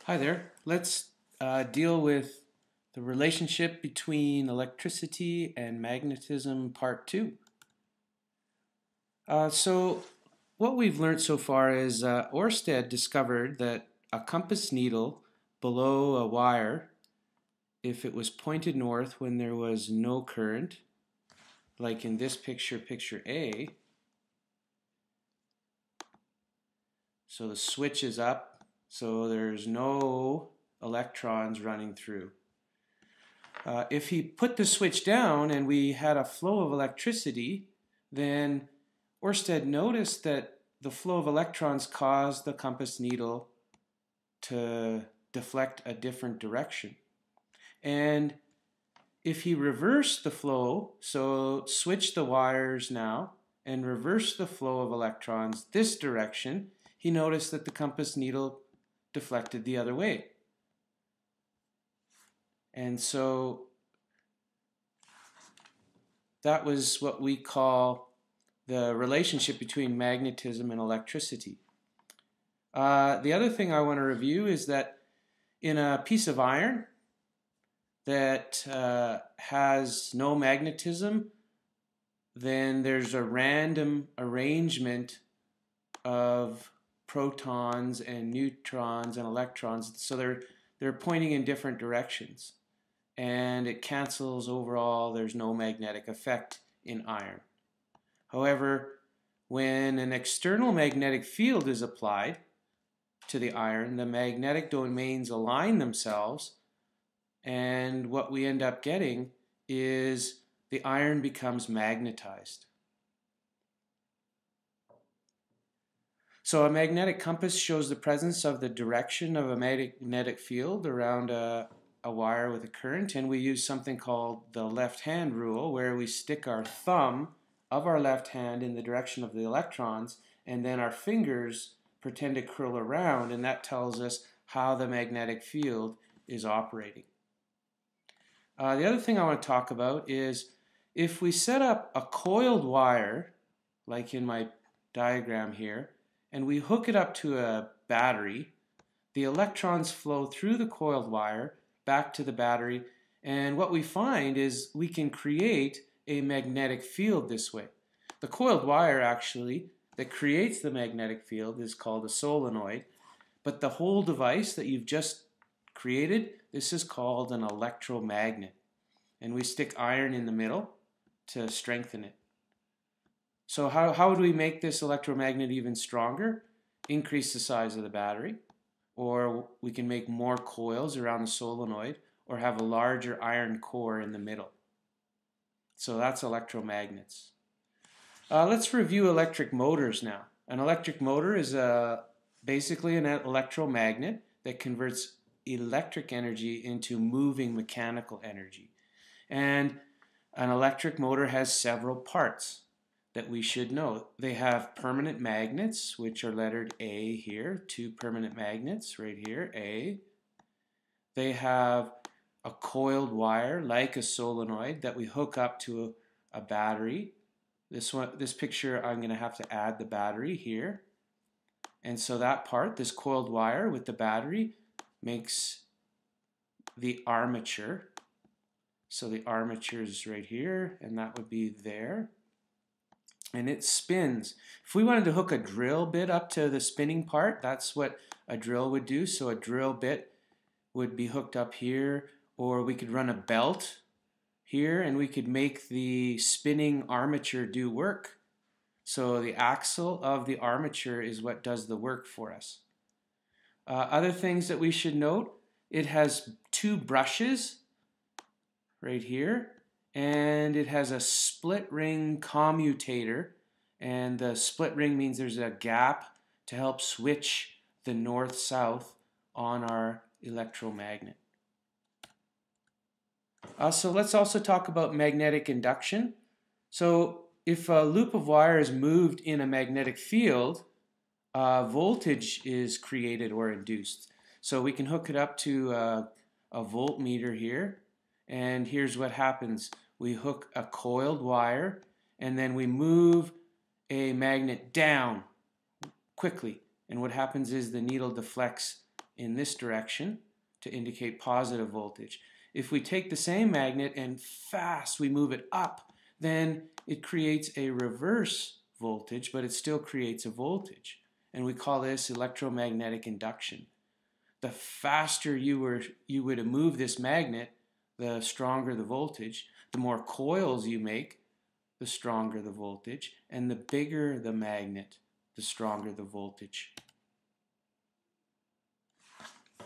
Hi there. Let's deal with the relationship between electricity and magnetism part 2. So what we've learned so far is Oersted discovered that a compass needle below a wire, if it was pointed north when there was no current, like in this picture, picture A, so the switch is up, so there's no electrons running through. If he put the switch down and we had a flow of electricity, then Oersted noticed that the flow of electrons caused the compass needle to deflect a different direction. And if he reversed the flow, so switch the wires now and reverse the flow of electrons this direction, he noticed that the compass needle deflected the other way. And so that was what we call the relationship between magnetism and electricity. The other thing I want to review is that in a piece of iron that has no magnetism, then there's a random arrangement of protons and neutrons and electrons, so they're pointing in different directions, and it cancels overall. There's no magnetic effect in iron. However, when an external magnetic field is applied to the iron, the magnetic domains align themselves, and what we end up getting is the iron becomes magnetized. So a magnetic compass shows the presence of the direction of a magnetic field around a wire with a current, and we use something called the left-hand rule, where we stick our thumb of our left hand in the direction of the electrons, and then our fingers pretend to curl around, and that tells us how the magnetic field is operating. The other thing I want to talk about is if we set up a coiled wire, like in my diagram here, and we hook it up to a battery, the electrons flow through the coiled wire back to the battery, and what we find is we can create a magnetic field this way. The coiled wire actually that creates the magnetic field is called a solenoid, but the whole device that you've just created, this is called an electromagnet, and we stick iron in the middle to strengthen it. So how do we make this electromagnet even stronger? Increase the size of the battery, or we can make more coils around the solenoid, or have a larger iron core in the middle. So that's electromagnets. Let's review electric motors now. An electric motor is basically an electromagnet that converts electric energy into moving mechanical energy. And an electric motor has several parts that we should know. They have permanent magnets, which are lettered A here, 2 permanent magnets right here, A. They have a coiled wire, like a solenoid, that we hook up to a battery. This picture, I'm going to have to add the battery here. And so that part, this coiled wire with the battery, makes the armature. So the armature is right here, and that would be there. And it spins. If we wanted to hook a drill bit up to the spinning part, that's what a drill would do. So a drill bit would be hooked up here, or we could run a belt here, and we could make the spinning armature do work. So the axle of the armature is what does the work for us. Other things that we should note, it has 2 brushes right here, and it has a split ring commutator, and the split ring means there's a gap to help switch the north-south on our electromagnet. So let's also talk about magnetic induction. So if a loop of wire is moved in a magnetic field, voltage is created or induced. So we can hook it up to a voltmeter here, and here's what happens. We hook a coiled wire, and then we move a magnet down quickly, and what happens is the needle deflects in this direction to indicate positive voltage. If we take the same magnet and fast we move it up, then it creates a reverse voltage, but it still creates a voltage. And we call this electromagnetic induction. The faster you would move this magnet, the stronger the voltage. The more coils you make, the stronger the voltage. And the bigger the magnet, the stronger the voltage.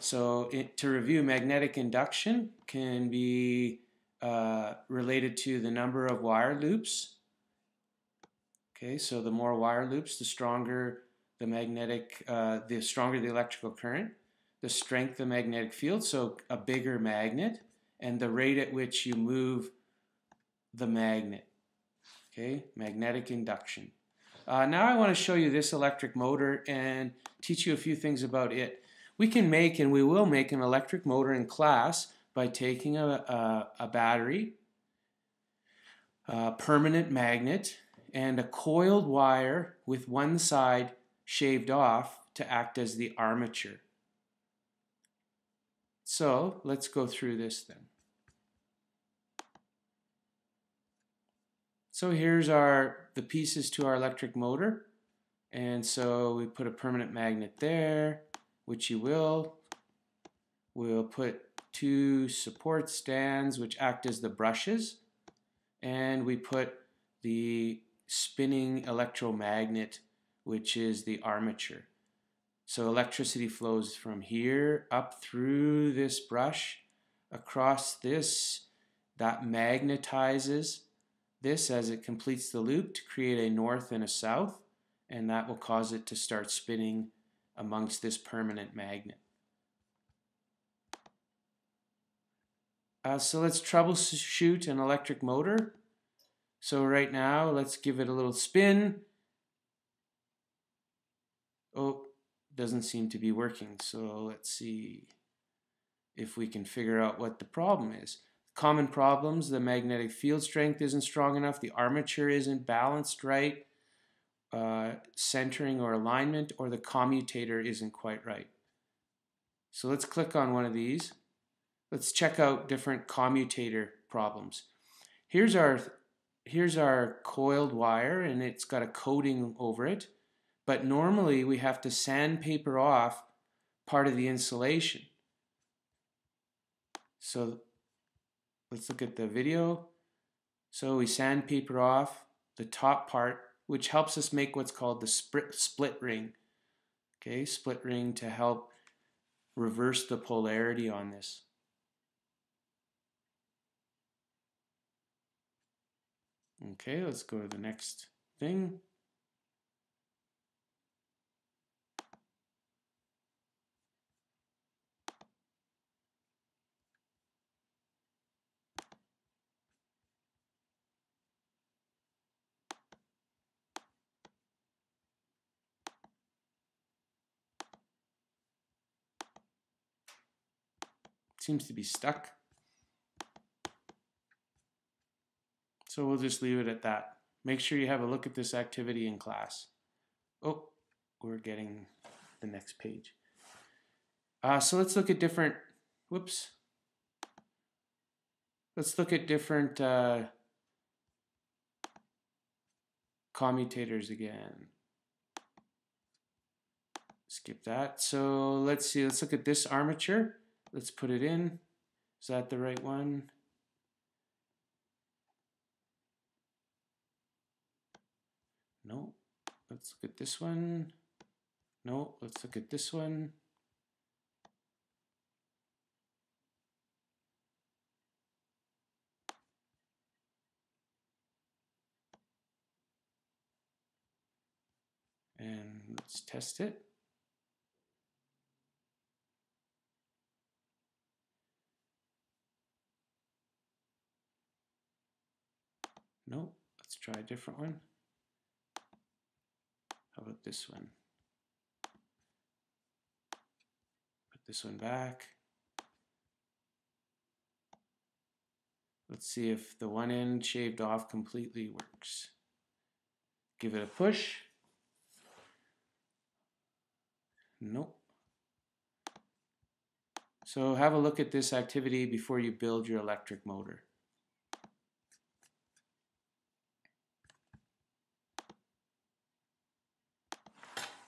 So to review, magnetic induction can be related to the number of wire loops. Okay, so the more wire loops, the stronger the stronger the electrical current, the strength of the magnetic field, so a bigger magnet, and the rate at which you move the magnet. Okay, magnetic induction. Now I want to show you this electric motor and teach you a few things about it. We can make, and we will make, an electric motor in class by taking a battery, a permanent magnet, and a coiled wire with one side shaved off to act as the armature. So let's go through this then. So here's the pieces to our electric motor. And so we put a permanent magnet there, which you will. We'll put two support stands which act as the brushes. And we put the spinning electromagnet, which is the armature. So electricity flows from here up through this brush, across this, that magnetizes this as it completes the loop to create a north and a south, and that will cause it to start spinning amongst this permanent magnet. So let's troubleshoot an electric motor. So right now, let's give it a little spin. Oh, doesn't seem to be working. So let's see if we can figure out what the problem is. Common problems: the magnetic field strength isn't strong enough, the armature isn't balanced right, centering or alignment, or the commutator isn't quite right. So let's click on one of these. Let's check out different commutator problems. Here's our coiled wire, and it's got a coating over it. But normally we have to sandpaper off part of the insulation. So let's look at the video. So we sandpaper off the top part, which helps us make what's called the split ring. Okay, split ring to help reverse the polarity on this. Okay, let's go to the next thing. Seems to be stuck. So we'll just leave it at that. Make sure you have a look at this activity in class. Oh, we're getting the next page. So let's look at different, whoops. Let's look at different commutators again. Skip that. So let's see, let's look at this armature. Let's put it in. Is that the right one? No. Let's look at this one. No, let's look at this one. And let's test it. No, let's try a different one. How about this one? Put this one back. Let's see if the one end shaved off completely works. Give it a push. Nope. So have a look at this activity before you build your electric motor.